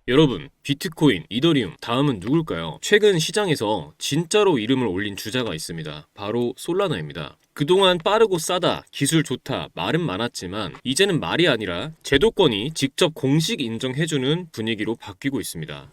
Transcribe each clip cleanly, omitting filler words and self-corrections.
여러분, 비트코인, 이더리움, 다음은 누굴까요? 최근 시장에서 진짜로 이름을 올린 주자가 있습니다. 바로 솔라나입니다. 그동안 빠르고 싸다, 기술 좋다, 말은 많았지만 이제는 말이 아니라 제도권이 직접 공식 인정해주는 분위기로 바뀌고 있습니다.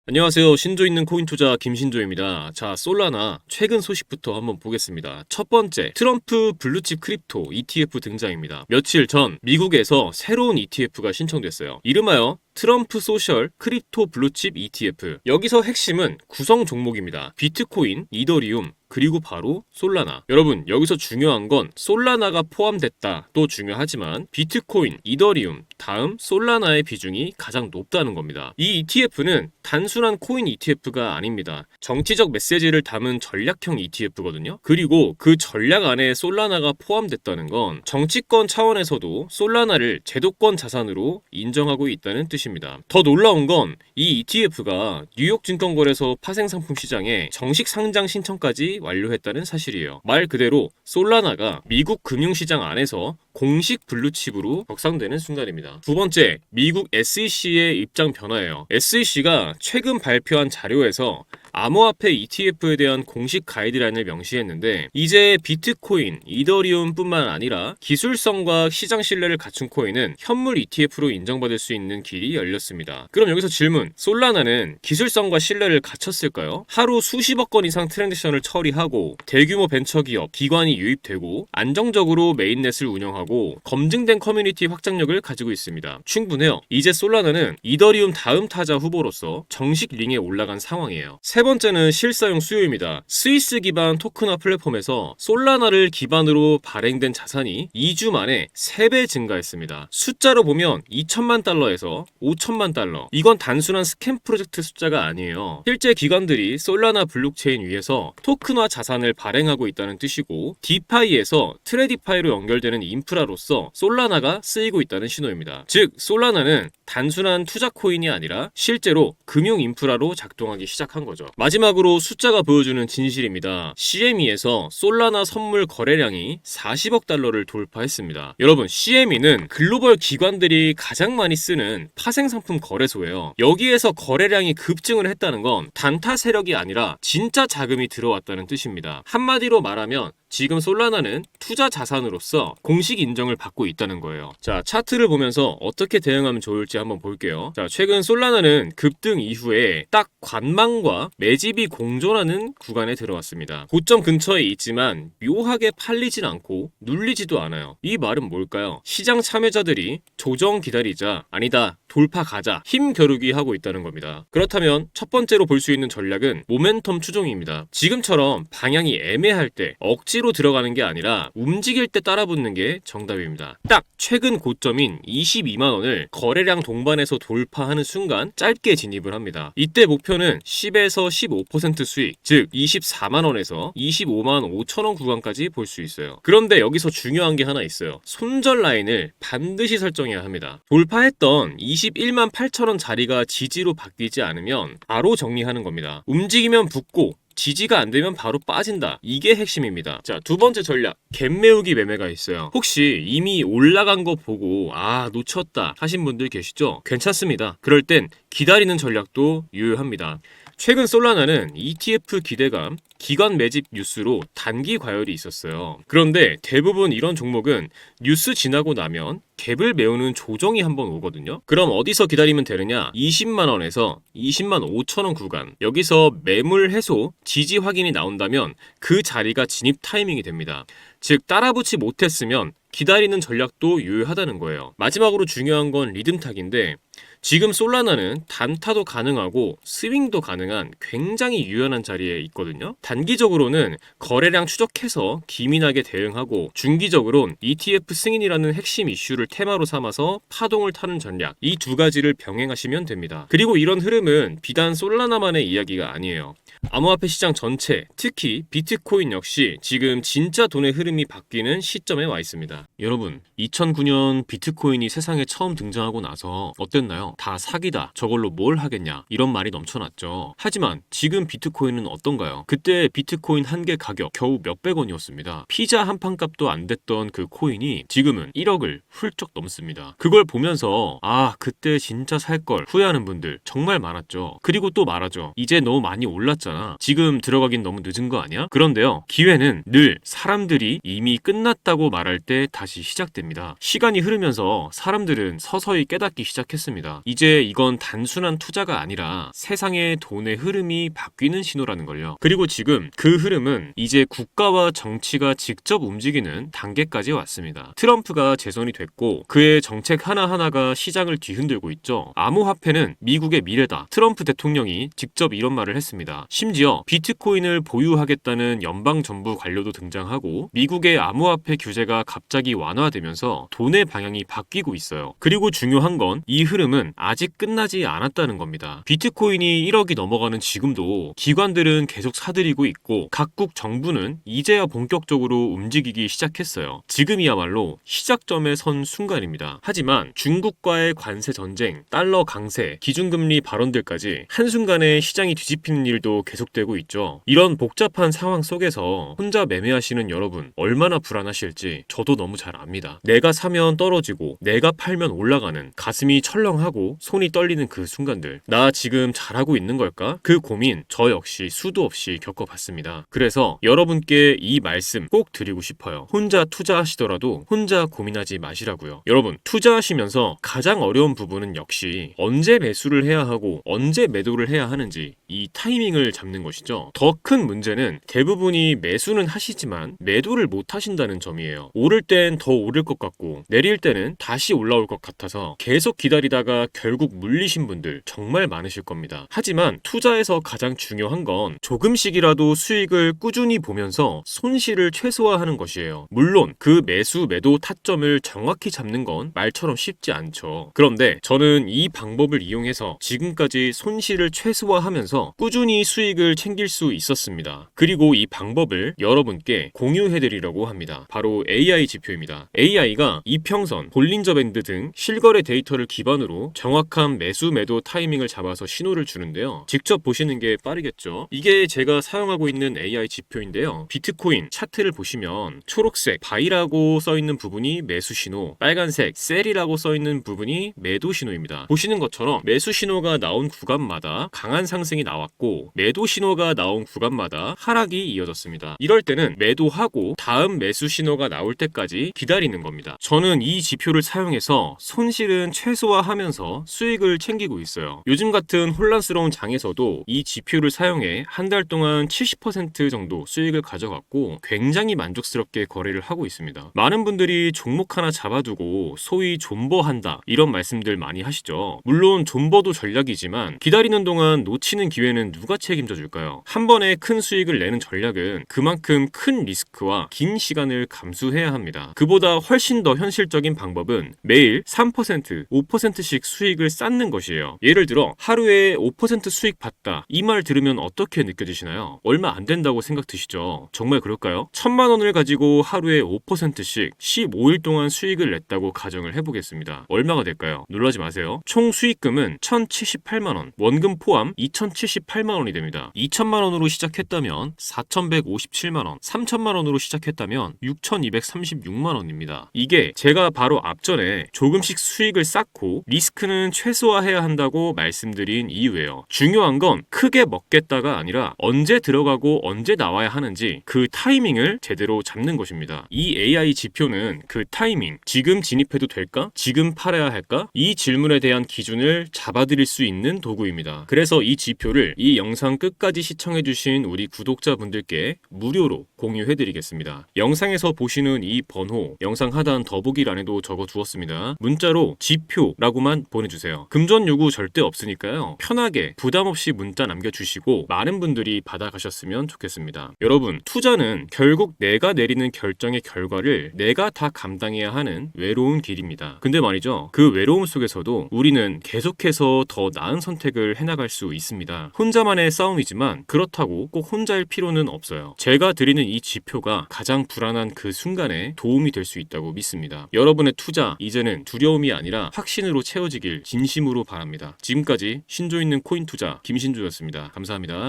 안녕하세요. 신조 있는 코인 투자 김신조입니다. 자, 솔라나 최근 소식부터 한번 보겠습니다. 첫 번째, 트럼프 블루칩 크립토 ETF 등장입니다. 며칠 전 미국에서 새로운 ETF가 신청됐어요. 이름하여 트럼프 소셜 크립토 블루칩 ETF. 여기서 핵심은 구성 종목입니다. 비트코인, 이더리움, 그리고 바로 솔라나. 여러분, 여기서 중요한 건 솔라나가 포함됐다도 중요하지만 비트코인, 이더리움, 다음 솔라나의 비중이 가장 높다는 겁니다. 이 ETF는 단순한 코인 ETF가 아닙니다. 정치적 메시지를 담은 전략형 ETF거든요. 그리고 그 전략 안에 솔라나가 포함됐다는 건 정치권 차원에서도 솔라나를 제도권 자산으로 인정하고 있다는 뜻입니다. 더 놀라운 건 이 ETF가 뉴욕 증권거래소 파생상품 시장에 정식 상장 신청까지 완료했다는 사실이에요. 말 그대로 솔라나가 미국 금융시장 안에서 공식 블루칩으로 격상되는 순간입니다. 두 번째, 미국 SEC의 입장 변화예요. SEC가 최근 발표한 자료에서 암호화폐 ETF에 대한 공식 가이드라인을 명시했는데 이제 비트코인, 이더리움뿐만 아니라 기술성과 시장 신뢰를 갖춘 코인은 현물 ETF로 인정받을 수 있는 길이 열렸습니다. 그럼 여기서 질문, 솔라나는 기술성과 신뢰를 갖췄을까요? 하루 수십억 건 이상 트랜잭션을 처리하고 대규모 벤처기업, 기관이 유입되고 안정적으로 메인넷을 운영하고 검증된 커뮤니티 확장력을 가지고 있습니다. 충분해요. 이제 솔라나는 이더리움 다음 타자 후보로서 정식 링에 올라간 상황이에요. 세 번째는 실사용 수요입니다. 스위스 기반 토큰화 플랫폼에서 솔라나를 기반으로 발행된 자산이 2주 만에 3배 증가했습니다. 숫자로 보면 2천만 달러에서 5천만 달러. 이건 단순한 스캠 프로젝트 숫자가 아니에요. 실제 기관들이 솔라나 블록체인 위에서 토큰화 자산을 발행하고 있다는 뜻이고 디파이에서 트레디파이로 연결되는 인프라로서 솔라나가 쓰이고 있다는 신호입니다. 즉, 솔라나는 단순한 투자 코인이 아니라 실제로 금융 인프라로 작동하기 시작한 거죠. 마지막으로 숫자가 보여주는 진실입니다. CME에서 솔라나 선물 거래량이 40억 달러를 돌파했습니다. 여러분, CME는 글로벌 기관들이 가장 많이 쓰는 파생상품 거래소예요. 여기에서 거래량이 급증을 했다는 건 단타 세력이 아니라 진짜 자금이 들어왔다는 뜻입니다. 한마디로 말하면 지금 솔라나는 투자 자산으로서 공식 인정을 받고 있다는 거예요. 자, 차트를 보면서 어떻게 대응하면 좋을지 한번 볼게요. 자, 최근 솔라나는 급등 이후에 딱 관망과 매집이 공존하는 구간에 들어왔습니다. 고점 근처에 있지만 묘하게 팔리진 않고 눌리지도 않아요. 이 말은 뭘까요? 시장 참여자들이 조정 기다리자, 아니다, 돌파 가자, 힘 겨루기 하고 있다는 겁니다. 그렇다면 첫 번째로 볼 수 있는 전략은 모멘텀 추종입니다. 지금처럼 방향이 애매할 때 억지로 들어가는 게 아니라 움직일 때 따라붙는 게 정답입니다. 딱 최근 고점인 22만 원을 거래량 동반해서 돌파하는 순간 짧게 진입을 합니다. 이때 목표는 10에서 15% 수익, 즉 24만 원에서 25만 5천 원 구간까지 볼 수 있어요. 그런데 여기서 중요한 게 하나 있어요. 손절 라인을 반드시 설정해야 합니다. 돌파했던 21만 8천 원 자리가 지지로 바뀌지 않으면 바로 정리하는 겁니다. 움직이면 붙고 지지가 안 되면 바로 빠진다. 이게 핵심입니다. 자, 두 번째 전략, 갭 메우기 매매가 있어요. 혹시 이미 올라간 거 보고 놓쳤다 하신 분들 계시죠? 괜찮습니다. 그럴 땐 기다리는 전략도 유효합니다. 최근 솔라나는 ETF 기대감, 기관 매집 뉴스로 단기 과열이 있었어요. 그런데 대부분 이런 종목은 뉴스 지나고 나면 갭을 메우는 조정이 한번 오거든요. 그럼 어디서 기다리면 되느냐? 20만 원에서 20만 5천 원 구간. 여기서 매물 해소, 지지 확인이 나온다면 그 자리가 진입 타이밍이 됩니다. 즉, 따라붙지 못했으면 기다리는 전략도 유효하다는 거예요. 마지막으로 중요한 건 리듬탁인데 지금 솔라나는 단타도 가능하고 스윙도 가능한 굉장히 유연한 자리에 있거든요. 단기적으로는 거래량 추적해서 기민하게 대응하고 중기적으론 ETF 승인이라는 핵심 이슈를 테마로 삼아서 파동을 타는 전략, 이 두 가지를 병행하시면 됩니다. 그리고 이런 흐름은 비단 솔라나만의 이야기가 아니에요. 암호화폐 시장 전체, 특히 비트코인 역시 지금 진짜 돈의 흐름이 바뀌는 시점에 와 있습니다. 여러분, 2009년 비트코인이 세상에 처음 등장하고 나서 어땠나요? 있잖아요. 다 사기다. 저걸로 뭘 하겠냐. 이런 말이 넘쳐났죠. 하지만 지금 비트코인은 어떤가요? 그때 비트코인 한 개 가격 겨우 몇백 원이었습니다. 피자 한 판 값도 안 됐던 그 코인이 지금은 1억을 훌쩍 넘습니다. 그걸 보면서 그때 진짜 살 걸 후회하는 분들 정말 많았죠. 그리고 또 말하죠. 이제 너무 많이 올랐잖아. 지금 들어가긴 너무 늦은 거 아니야? 그런데요. 기회는 늘 사람들이 이미 끝났다고 말할 때 다시 시작됩니다. 시간이 흐르면서 사람들은 서서히 깨닫기 시작했습니다. 이제 이건 단순한 투자가 아니라 세상의 돈의 흐름이 바뀌는 신호라는 걸요. 그리고 지금 그 흐름은 이제 국가와 정치가 직접 움직이는 단계까지 왔습니다. 트럼프가 재선이 됐고 그의 정책 하나하나가 시장을 뒤흔들고 있죠. 암호화폐는 미국의 미래다. 트럼프 대통령이 직접 이런 말을 했습니다. 심지어 비트코인을 보유하겠다는 연방정부 관료도 등장하고 미국의 암호화폐 규제가 갑자기 완화되면서 돈의 방향이 바뀌고 있어요. 그리고 중요한 건 이 흐름은 아직 끝나지 않았다는 겁니다. 비트코인이 1억이 넘어가는 지금도 기관들은 계속 사들이고 있고 각국 정부는 이제야 본격적으로 움직이기 시작했어요. 지금이야말로 시작점에 선 순간입니다. 하지만 중국과의 관세 전쟁, 달러 강세, 기준금리 발언들까지 한순간에 시장이 뒤집히는 일도 계속되고 있죠. 이런 복잡한 상황 속에서 혼자 매매하시는 여러분 얼마나 불안하실지 저도 너무 잘 압니다. 내가 사면 떨어지고 내가 팔면 올라가는 가슴이 철렁하고 손이 떨리는 그 순간들. 나 지금 잘하고 있는 걸까? 그 고민 저 역시 수도 없이 겪어봤습니다. 그래서 여러분께 이 말씀 꼭 드리고 싶어요. 혼자 투자하시더라도 혼자 고민하지 마시라고요. 여러분 투자하시면서 가장 어려운 부분은 역시 언제 매수를 해야 하고 언제 매도를 해야 하는지 이 타이밍을 잡는 것이죠. 더 큰 문제는 대부분이 매수는 하시지만 매도를 못 하신다는 점이에요. 오를 땐 더 오를 것 같고 내릴 때는 다시 올라올 것 같아서 계속 기다리다가 결국 물리신 분들 정말 많으실 겁니다. 하지만 투자에서 가장 중요한 건 조금씩이라도 수익을 꾸준히 보면서 손실을 최소화하는 것이에요. 물론 그 매수 매도 타점을 정확히 잡는 건 말처럼 쉽지 않죠. 그런데 저는 이 방법을 이용해서 지금까지 손실을 최소화하면서 꾸준히 수익을 챙길 수 있었습니다. 그리고 이 방법을 여러분께 공유해드리려고 합니다. 바로 AI 지표입니다. AI가 이평선, 볼린저 밴드 등 실거래 데이터를 기반으로 정확한 매수 매도 타이밍을 잡아서 신호를 주는데요. 직접 보시는 게 빠르겠죠. 이게 제가 사용하고 있는 AI 지표인데요. 비트코인 차트를 보시면 초록색 바이라고 써있는 부분이 매수 신호, 빨간색 셀이라고 써있는 부분이 매도 신호입니다. 보시는 것처럼 매수 신호가 나온 구간마다 강한 상승이 나왔고 매도 신호가 나온 구간마다 하락이 이어졌습니다. 이럴 때는 매도하고 다음 매수 신호가 나올 때까지 기다리는 겁니다. 저는 이 지표를 사용해서 손실은 최소화하면서 수익을 챙기고 있어요. 요즘 같은 혼란스러운 장에서도 이 지표를 사용해 한 달 동안 70% 정도 수익을 가져갔고 굉장히 만족스럽게 거래를 하고 있습니다. 많은 분들이 종목 하나 잡아두고 소위 존버한다 이런 말씀들 많이 하시죠. 물론 존버도 전략이지만 기다리는 동안 놓치는 기회는 누가 책임져 줄까요? 한 번에 큰 수익을 내는 전략은 그만큼 큰 리스크와 긴 시간을 감수해야 합니다. 그보다 훨씬 더 현실적인 방법은 매일 3%, 5%씩 수익을 쌓는 것이에요. 예를 들어 하루에 5% 수익 봤다. 이 말 들으면 어떻게 느껴지시나요? 얼마 안 된다고 생각 드시죠? 정말 그럴까요? 1,000만 원을 가지고 하루에 5%씩 15일 동안 수익을 냈다고 가정을 해보겠습니다. 얼마가 될까요? 놀라지 마세요. 총 수익금은 1,078만 원, 원금 포함 2,078만 원이 됩니다. 2,000만 원으로 시작했다면 4,157만 원, 3,000만 원으로 시작했다면 6,236만 원입니다. 이게 제가 바로 앞전에 조금씩 수익을 쌓고 리스크는 최소화해야 한다고 말씀드린 이유예요. 중요한 건 크게 먹겠다가 아니라 언제 들어가고 언제 나와야 하는지 그 타이밍을 제대로 잡는 것입니다. 이 AI 지표는 그 타이밍, 지금 진입해도 될까? 지금 팔아야 할까? 이 질문에 대한 기준을 잡아드릴 수 있는 도구입니다. 그래서 이 지표를 이 영상 끝까지 시청해주신 우리 구독자분들께 무료로 공유해드리겠습니다. 영상에서 보시는 이 번호, 영상 하단 더보기란에도 적어두었습니다. 문자로 지표라고만 보내주세요. 금전 요구 절대 없으니까요. 편하게 부담 없이 문자 남겨주시고 많은 분들이 받아가셨으면 좋겠습니다. 여러분, 투자는 결국 내가 내리는 결정의 결과를 내가 다 감당해야 하는 외로운 길입니다. 근데 말이죠. 그 외로움 속에서도 우리는 계속해서 더 나은 선택을 해나갈 수 있습니다. 혼자만의 싸움이지만 그렇다고 꼭 혼자일 필요는 없어요. 제가 드리는 이 지표가 가장 불안한 그 순간에 도움이 될 수 있다고 믿습니다. 여러분의 투자, 이제는 두려움이 아니라 확신으로 채워지기 되시길 진심으로 바랍니다. 지금까지 신조 있는 코인 투자 김신조였습니다. 감사합니다.